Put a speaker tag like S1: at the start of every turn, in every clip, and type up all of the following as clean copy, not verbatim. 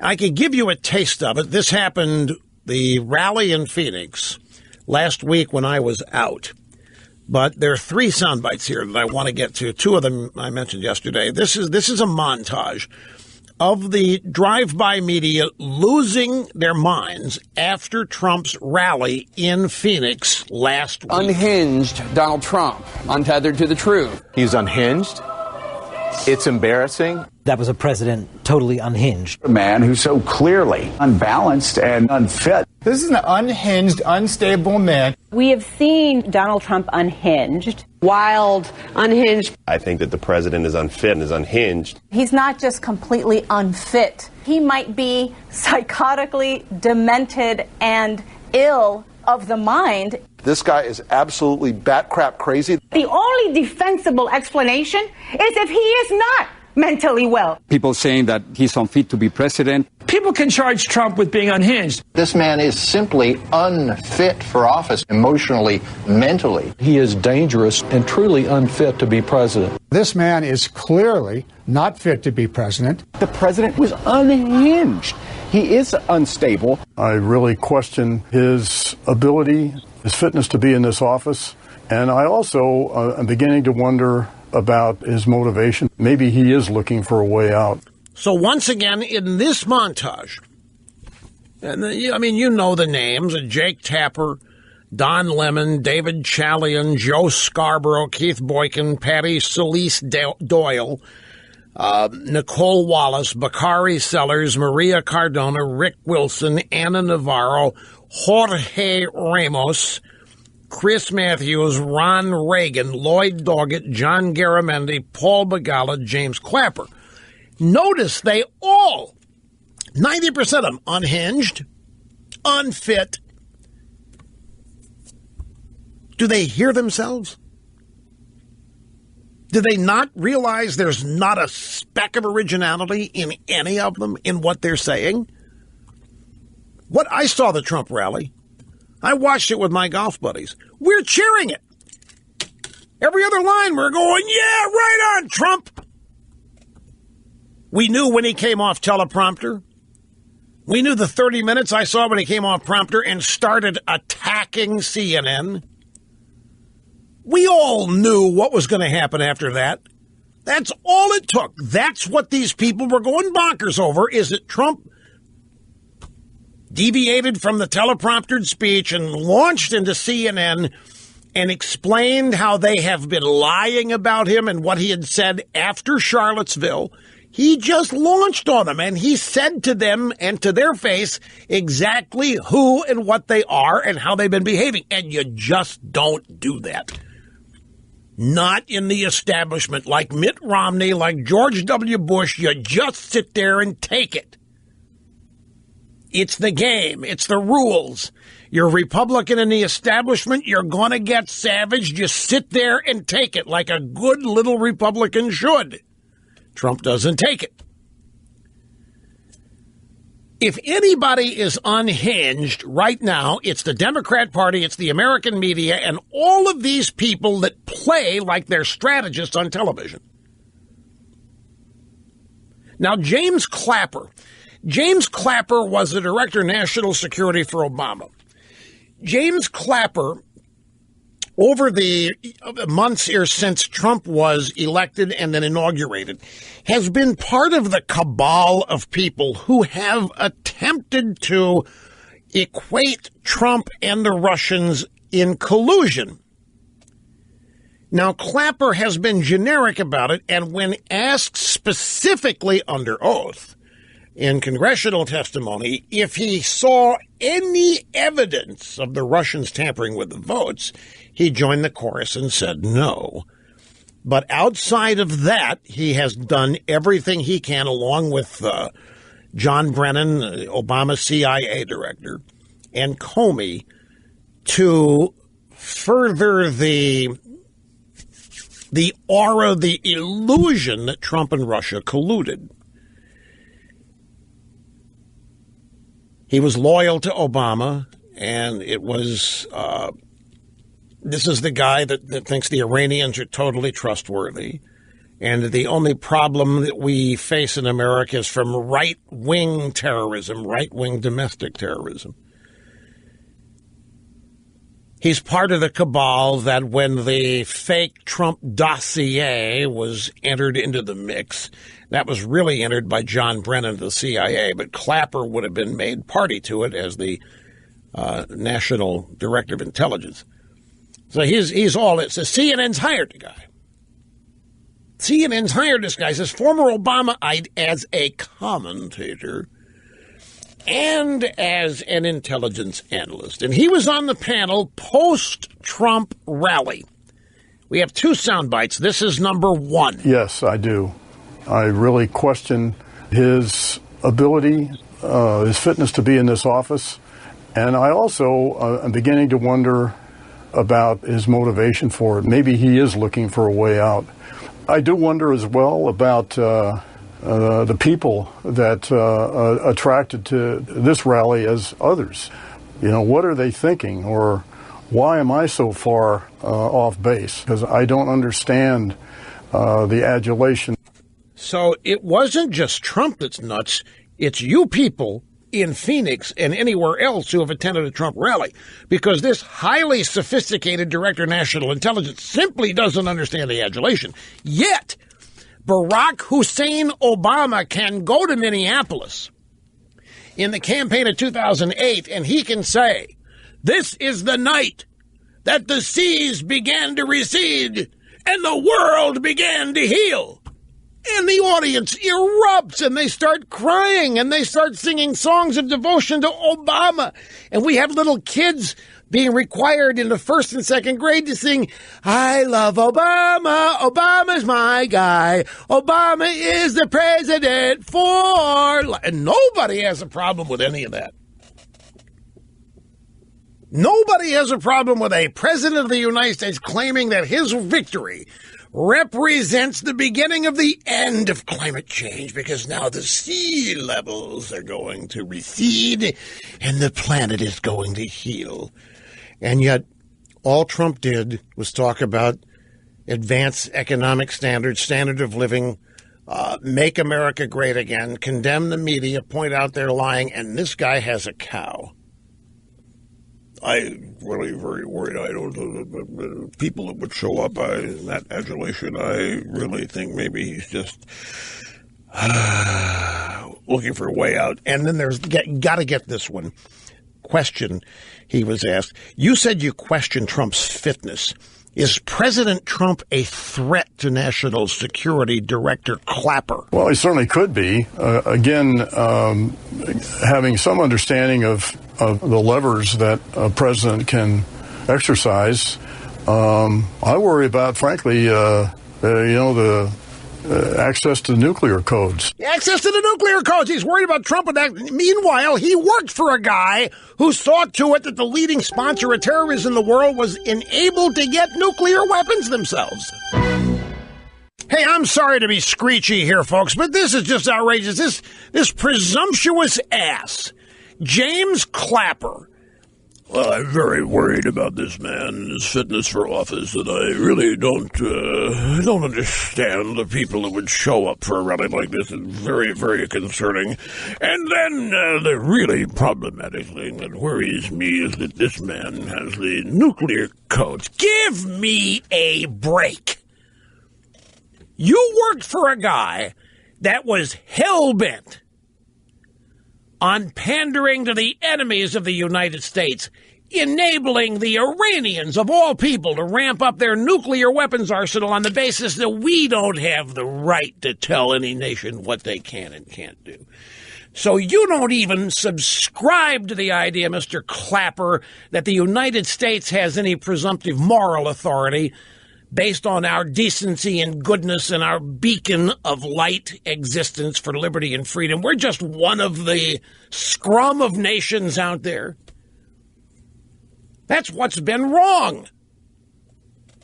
S1: I could give you a taste of it. This happened, the rally in Phoenix, last week when I was out. But there are three sound bites here that I want to get to. Two of them I mentioned yesterday. This is a montage of the drive-by media losing their minds after Trump's rally in Phoenix last week.
S2: Unhinged Donald Trump, untethered to the truth.
S3: He's unhinged. It's embarrassing.
S4: That was a president totally unhinged.
S5: A man who's so clearly unbalanced and unfit.
S6: This is an unhinged, unstable man.
S7: We have seen Donald Trump unhinged. Wild, unhinged.
S8: I think that the president is unfit and is unhinged.
S9: He's not just completely unfit. He might be psychotically demented and ill of the mind.
S10: This guy is absolutely bat crap crazy.
S11: The only defensible explanation is if he is not mentally well.
S2: People saying that he's unfit to be president.
S6: People can charge Trump with being unhinged.
S12: This man is simply unfit for office, emotionally, mentally.
S13: He is dangerous and truly unfit to be president.
S14: This man is clearly not fit to be president.
S15: The president was unhinged. He is unstable.
S16: I really question his ability, his fitness to be in this office. And I also am beginning to wonder about his motivation. Maybe he is looking for a way out.
S1: So once again, in this montage, and you know the names, Jake Tapper, Don Lemon, David Chalian, Joe Scarborough, Keith Boykin, Patty Solis Doyle, Nicole Wallace, Bakari Sellers, Maria Cardona, Rick Wilson, Anna Navarro, Jorge Ramos, Chris Matthews, Ron Reagan, Lloyd Doggett, John Garamendi, Paul Begala, James Clapper. Notice they all, 90% of them, unhinged, unfit. Do they hear themselves? Do they not realize there's not a speck of originality in any of them in what they're saying? What I saw the Trump rally. I watched it with my golf buddies. We're cheering it. Every other line we're going, yeah, right on, Trump. We knew when he came off teleprompter. We knew the 30 minutes I saw when he came off prompter and started attacking CNN. We all knew what was going to happen after that. That's all it took. That's what these people were going bonkers over, is that Trump deviated from the telepromptered speech and launched into CNN and explained how they have been lying about him and what he had said after Charlottesville. He just launched on them, and he said to them and to their face exactly who and what they are and how they've been behaving. And you just don't do that. Not in the establishment. Like Mitt Romney, like George W. Bush, you just sit there and take it. It's the game. It's the rules. You're a Republican in the establishment. You're going to get savaged. You sit there and take it like a good little Republican should. Trump doesn't take it. If anybody is unhinged right now, it's the Democrat Party, it's the American media, and all of these people that play like they're strategists on television. Now, James Clapper was the Director of National Security for Obama. James Clapper, over the months here since Trump was elected and then inaugurated, has been part of the cabal of people who have attempted to equate Trump and the Russians in collusion. Now, Clapper has been generic about it, and when asked specifically under oath in congressional testimony if he saw any evidence of the Russians tampering with the votes, he joined the chorus and said no. But outside of that, he has done everything he can, along with John Brennan, Obama's CIA director, and Comey, to further the aura, the illusion that Trump and Russia colluded. He was loyal to Obama, and it was, this is the guy that thinks the Iranians are totally trustworthy. And the only problem that we face in America is from right-wing terrorism, right-wing domestic terrorism. He's part of the cabal that when the fake Trump dossier was entered into the mix, that was really entered by John Brennan of the CIA, but Clapper would have been made party to it as the National Director of Intelligence. So he's all it. So CNN's hired the guy. CNN's hired this guy. Says former Obama as a commentator and as an intelligence analyst. And he was on the panel post-Trump rally. We have two sound bites. This is number one.
S16: Yes, I do. I really question his ability, his fitness to be in this office. And I also am beginning to wonder about his motivation for it. Maybe he is looking for a way out. I do wonder as well about the people that attracted to this rally as others. You know, what are they thinking, or why am I so far off base? Because I don't understand the adulation.
S1: So it wasn't just Trump that's nuts. It's you people in Phoenix and anywhere else who have attended a Trump rally, because this highly sophisticated director of national intelligence simply doesn't understand the adulation. Yet, Barack Hussein Obama can go to Minneapolis in the campaign of 2008 and he can say, "This is the night that the seas began to recede and the world began to heal." And the audience erupts and they start crying and they start singing songs of devotion to Obama. And we have little kids being required in the first and second grade to sing, "I love Obama, Obama's my guy, Obama is the president for life." And nobody has a problem with any of that. Nobody has a problem with a president of the United States claiming that his victory represents the beginning of the end of climate change, because now the sea levels are going to recede and the planet is going to heal. And yet all Trump did was talk about advance economic standards, standard of living, make America great again, condemn the media, point out they're lying, and this guy has a cow. I'm really very worried. I don't know the people that would show up, that adulation. I really think maybe he's just looking for a way out. And then there's got to get this one question he was asked. You said you questioned Trump's fitness. Is President Trump a threat to national security, Director Clapper?
S16: Well, he certainly could be. Again, having some understanding of the levers that a president can exercise, I worry about, frankly, the access to nuclear codes.
S1: Access to the nuclear codes. He's worried about Trump with that. Meanwhile, he worked for a guy who saw to it that the leading sponsor of terrorism in the world was enabled to get nuclear weapons themselves. Hey, I'm sorry to be screechy here, folks, but this is just outrageous. This presumptuous ass, James Clapper. Well, I'm very worried about this man and his fitness for office, and I really don't understand the people who would show up for a rally like this. It's very, very concerning. And then the really problematic thing that worries me is that this man has the nuclear codes. Give me a break. You worked for a guy that was hell-bent on pandering to the enemies of the United States, enabling the Iranians, of all people, to ramp up their nuclear weapons arsenal on the basis that we don't have the right to tell any nation what they can and can't do. So you don't even subscribe to the idea, Mr. Clapper, that the United States has any presumptive moral authority based on our decency and goodness and our beacon of light existence for liberty and freedom. We're just one of the scrum of nations out there. That's what's been wrong.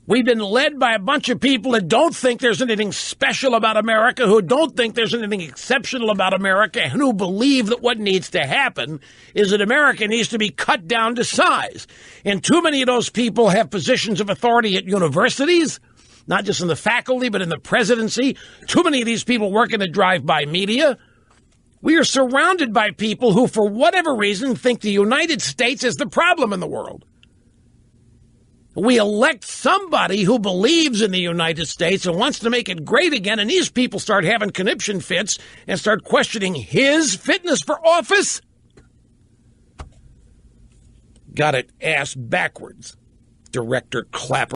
S1: We've been led by a bunch of people that don't think there's anything special about America, who don't think there's anything exceptional about America, and who believe that what needs to happen is that America needs to be cut down to size. And too many of those people have positions of authority at universities. not just in the faculty, but in the presidency. Too many of these people work in the drive-by media. We are surrounded by people who, for whatever reason, think the United States is the problem in the world. We elect somebody who believes in the United States and wants to make it great again, and these people start having conniption fits and start questioning his fitness for office. Got it ass backwards, Director Clapper.